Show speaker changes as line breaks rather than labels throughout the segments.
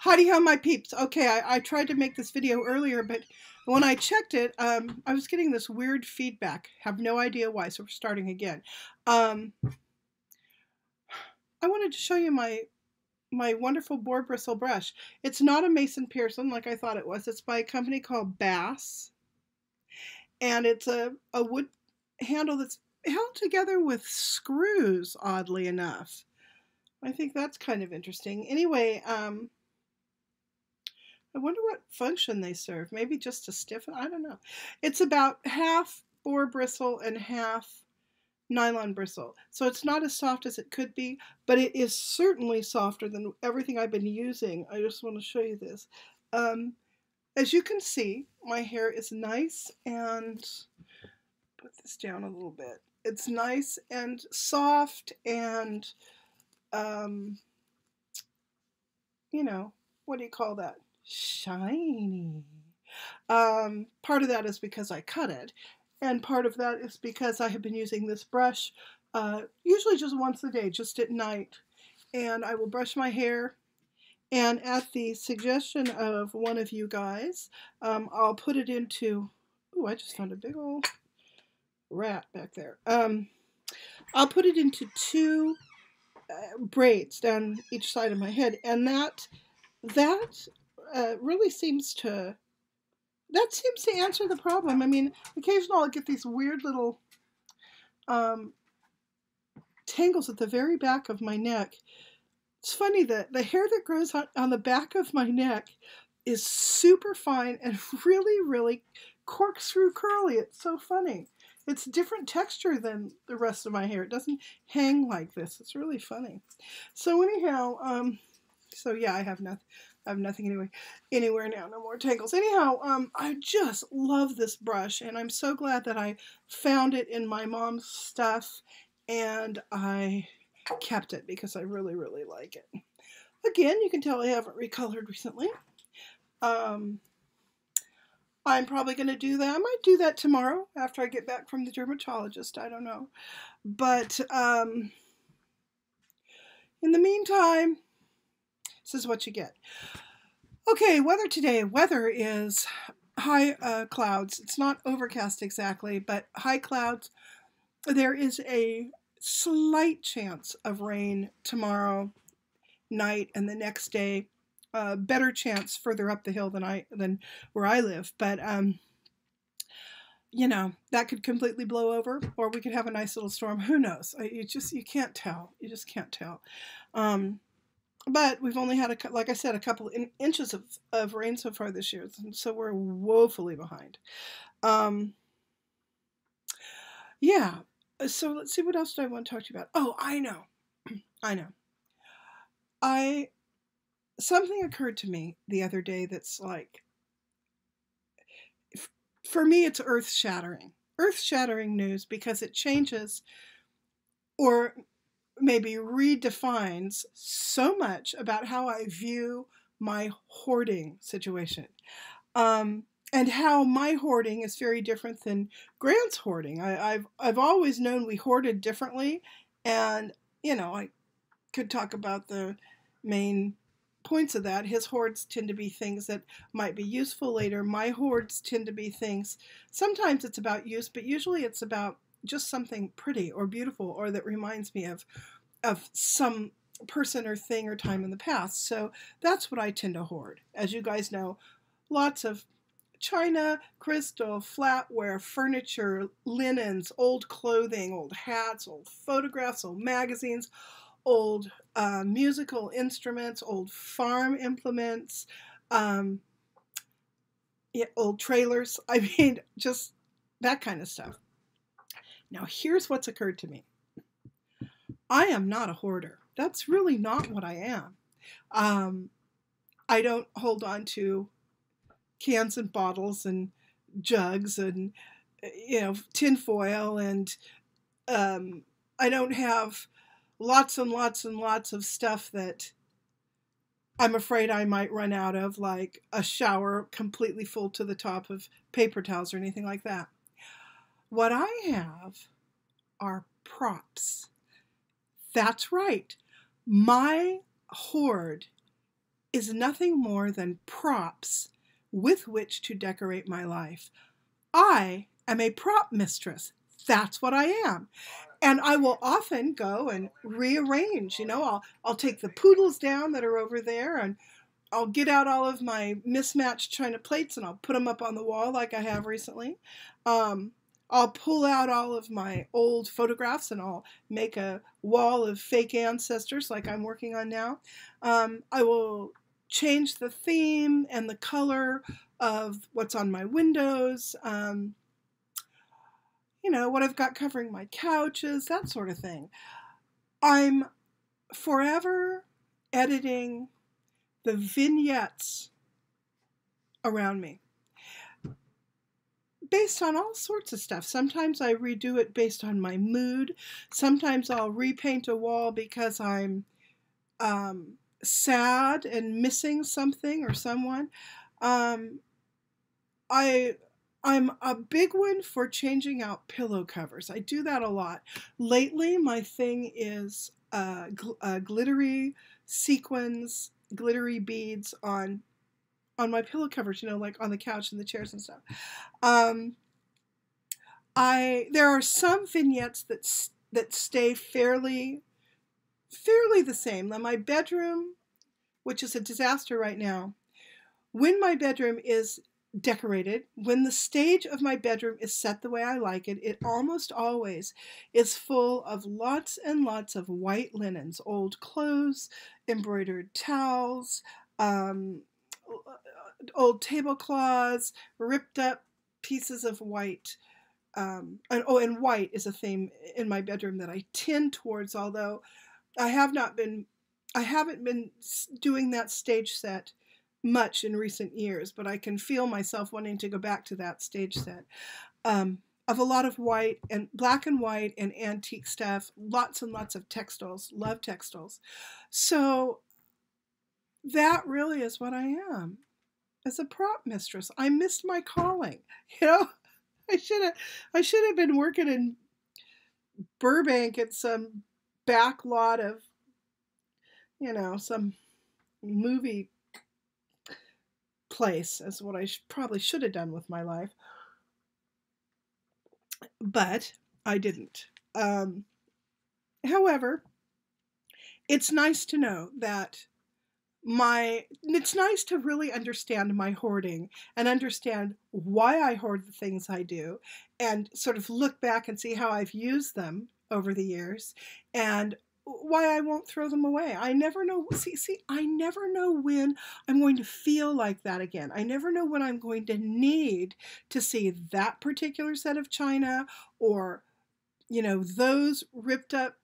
Howdy ho, my peeps. Okay, I tried to make this video earlier, but when I checked it, I was getting this weird feedback. Have no idea why, so we're starting again. Um, I wanted to show you my wonderful boar bristle brush. It's not a Mason Pearson like I thought it was. It's by a company called Bass, and it's a wood handle that's held together with screws, oddly enough. I think that's kind of interesting. Anyway, I wonder what function they serve. Maybe just to stiffen? I don't know. It's about half boar bristle and half nylon bristle. So it's not as soft as it could be, but it is certainly softer than everything I've been using. I just want to show you this. Um, as you can see, my hair is nice and put this down a little bit. It's nice and soft and, um, you know, what do you call that? Shiny. Part of that is because I cut it, and part of that is because I have been using this brush usually just once a day, just at night. And I will brush my hair, and at the suggestion of one of you guys, I'll put it into, ooh, I just found a big old rat back there. I'll put it into two braids down each side of my head, and that really seems to answer the problem. I mean, occasionally I'll get these weird little um, tangles at the very back of my neck. It's funny that the hair that grows on the back of my neck is super fine and really, really corkscrew curly. It's so funny. It's different texture than the rest of my hair. It doesn't hang like this. It's really funny. So anyhow, so yeah, I have nothing anywhere now, no more tangles. Anyhow, I just love this brush, and I'm so glad that I found it in my mom's stuff, and I kept it because I really, really like it. Again, you can tell I haven't recolored recently. I'm probably going to do that. I might do that tomorrow after I get back from the dermatologist. I don't know. But in the meantime, this is what you get. Okay, weather today. Weather is high clouds. It's not overcast exactly, but high clouds. There is a slight chance of rain tomorrow night and the next day. Better chance further up the hill than where I live, but you know, that could completely blow over, or we could have a nice little storm. Who knows? You can't tell. You just can't tell. But we've only had, like I said, a couple inches of rain so far this year, so we're woefully behind. Yeah, so let's see, what else do I want to talk to you about? Oh, I know. Something occurred to me the other day that's like, for me, it's earth-shattering. Earth-shattering news because it changes or maybe redefines so much about how I view my hoarding situation. And how my hoarding is very different than Grant's hoarding. I've always known we hoarded differently, and you know, I could talk about the main points of that. His hoards tend to be things that might be useful later. My hoards tend to be things, sometimes it's about use, but usually it's about just something pretty or beautiful or that reminds me of some person or thing or time in the past. So that's what I tend to hoard. As you guys know, lots of china, crystal, flatware, furniture, linens, old clothing, old hats, old photographs, old magazines, old musical instruments, old farm implements, yeah, old trailers. I mean, just that kind of stuff. Now, here's what's occurred to me. I am not a hoarder. That's really not what I am. I don't hold on to cans and bottles and jugs and, you know, tinfoil, and I don't have lots and lots and lots of stuff that I'm afraid I might run out of, like a shower completely full to the top of paper towels or anything like that. What I have are props. That's right. My hoard is nothing more than props with which to decorate my life. I am a prop mistress. That's what I am. And I will often go and rearrange. I'll take the poodles down that are over there, and I'll get out all of my mismatched china plates and I'll put them up on the wall like I have recently. Um, I'll pull out all of my old photographs and I'll make a wall of fake ancestors like I'm working on now. I will change the theme and the color of what's on my windows, what I've got covering my couches, that sort of thing. I'm forever editing the vignettes around me based on all sorts of stuff. Sometimes I redo it based on my mood. Sometimes I'll repaint a wall because I'm sad and missing something or someone. I'm a big one for changing out pillow covers. I do that a lot. Lately, my thing is glittery sequins, glittery beads on my pillow covers, like on the couch and the chairs and stuff. There are some vignettes that stay fairly the same. Now, my bedroom, which is a disaster right now, when my bedroom is decorated, when the stage of my bedroom is set the way I like it, it almost always is full of lots and lots of white linens, old clothes, embroidered towels, old tablecloths, ripped up pieces of white. And white is a theme in my bedroom that I tend towards, although I haven't been doing that stage set much in recent years, but I can feel myself wanting to go back to that stage set of a lot of white and black and white and antique stuff, lots and lots of textiles, love textiles. So that really is what I am as a prop mistress. I missed my calling. I should have been working in Burbank at some back lot of some movie place, is what I probably should have done with my life, but I didn't. However, it's nice to know that it's nice to really understand my hoarding and understand why I hoard the things I do, and sort of look back and see how I've used them over the years, and why I won't throw them away. I never know. I never know when I'm going to feel like that again. I never know when I'm going to need to see that particular set of china, or, those ripped up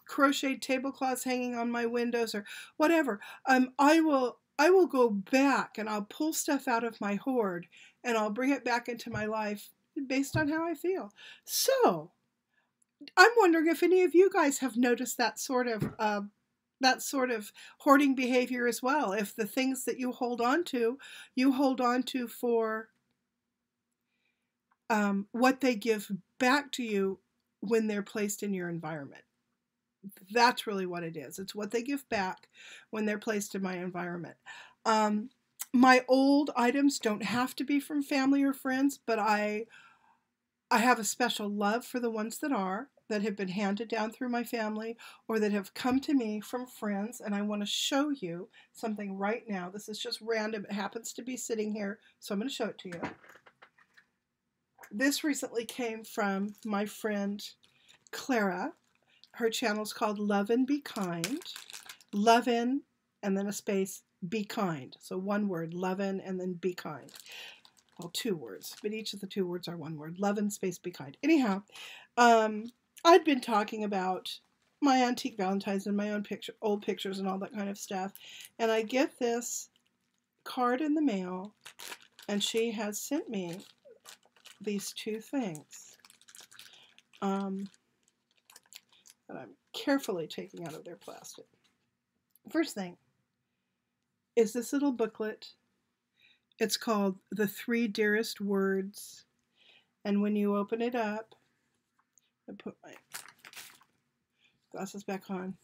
crocheted tablecloths hanging on my windows, or whatever. I will go back and I'll pull stuff out of my hoard and I'll bring it back into my life based on how I feel. So I'm wondering if any of you guys have noticed that sort of hoarding behavior as well. If the things that you hold on to for what they give back to you when they're placed in your environment. That's really what it is. It's what they give back when they're placed in my environment. My old items don't have to be from family or friends, but I have a special love for the ones that have been handed down through my family or that have come to me from friends, and I want to show you something right now. This is just random. It happens to be sitting here, so I'm going to show it to you. This recently came from my friend Clara. Her channel is called Love and Be Kind. Love in, and then a space, be kind. So one word, love in, and then be kind. Well, two words, but each of the two words are one word. Love and space, be kind. Anyhow, I'd been talking about my antique Valentines and my own old pictures and all that kind of stuff. And I get this card in the mail, and she has sent me these two things. That I'm carefully taking out of their plastic. First thing is this little booklet. It's called The 3 Dearest Words. And when you open it up, I put my glasses back on.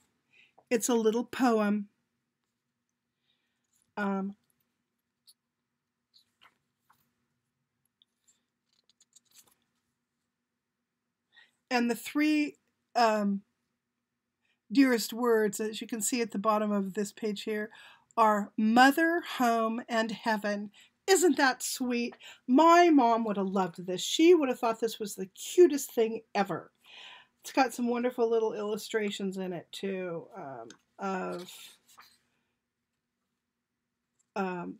It's a little poem Um, and the three dearest words, as you can see at the bottom of this page here, are mother, home, and heaven. Isn't that sweet? My mom would have loved this. She would have thought this was the cutest thing ever. It's got some wonderful little illustrations in it too. Of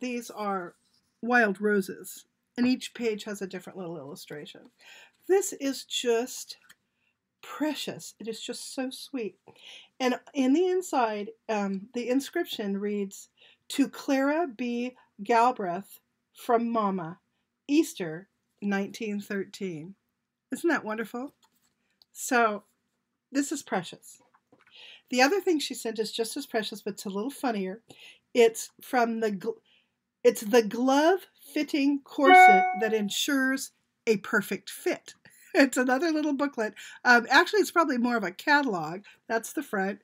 these are wild roses, and each page has a different little illustration. This is just precious. It is just so sweet. And in the inside, the inscription reads, "To Clara B. Galbraith from Mama, Easter 1913." Isn't that wonderful? So this is precious. The other thing she sent is just as precious, but it's a little funnier. It's from it's the glove fitting corset that ensures a perfect fit. It's another little booklet. Actually, it's probably more of a catalog. That's the front.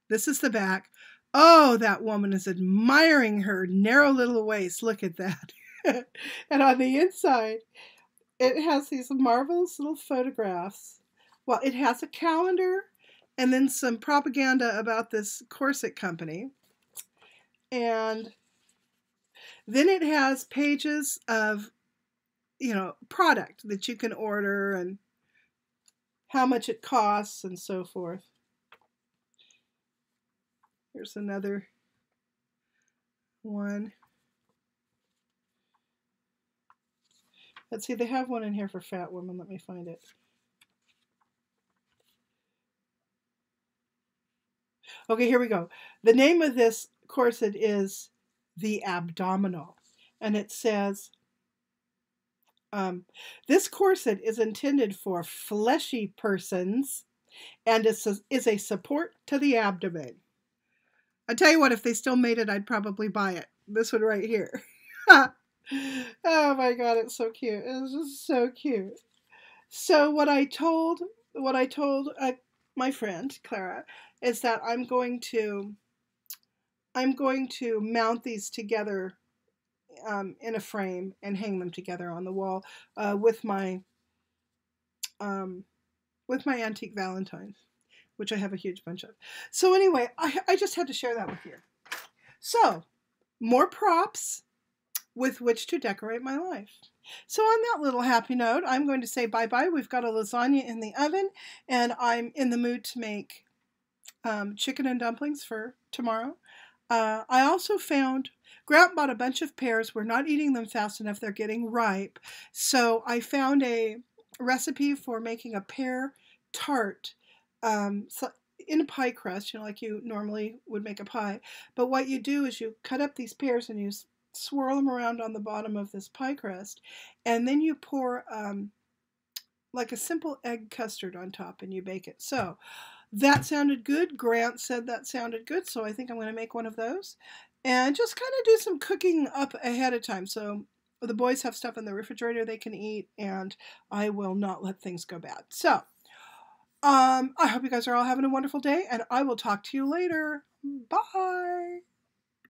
This is the back. Oh, that woman is admiring her narrow little waist. Look at that. And on the inside, it has these marvelous little photographs. Well, it has a calendar and then some propaganda about this corset company. And then it has pages of, product that you can order and how much it costs and so forth. Here's another one. Let's see, they have one in here for fat women. Let me find it. Okay, here we go. The name of this corset is the Abdominal, and it says, this corset is intended for fleshy persons and is a support to the abdomen. I tell you what, if they still made it, I'd probably buy it. This one right here. Oh my God, it's so cute. It's just so cute. So what I told my friend Clara is that I'm going to mount these together in a frame and hang them together on the wall with my antique valentines, which I have a huge bunch of. So anyway, I just had to share that with you. So more props with which to decorate my life. So on that little happy note, I'm going to say bye-bye. We've got a lasagna in the oven, and I'm in the mood to make chicken and dumplings for tomorrow. I also found, Grant bought a bunch of pears. We're not eating them fast enough. They're getting ripe. So I found a recipe for making a pear tart in a pie crust, like you normally would make a pie. But what you do is you cut up these pears and you swirl them around on the bottom of this pie crust, and then you pour like a simple egg custard on top and you bake it. So that sounded good. Grant said that sounded good, so I think I'm going to make one of those and just kind of do some cooking up ahead of time. So the boys have stuff in the refrigerator they can eat, and I will not let things go bad. So I hope you guys are all having a wonderful day, and I will talk to you later. Bye.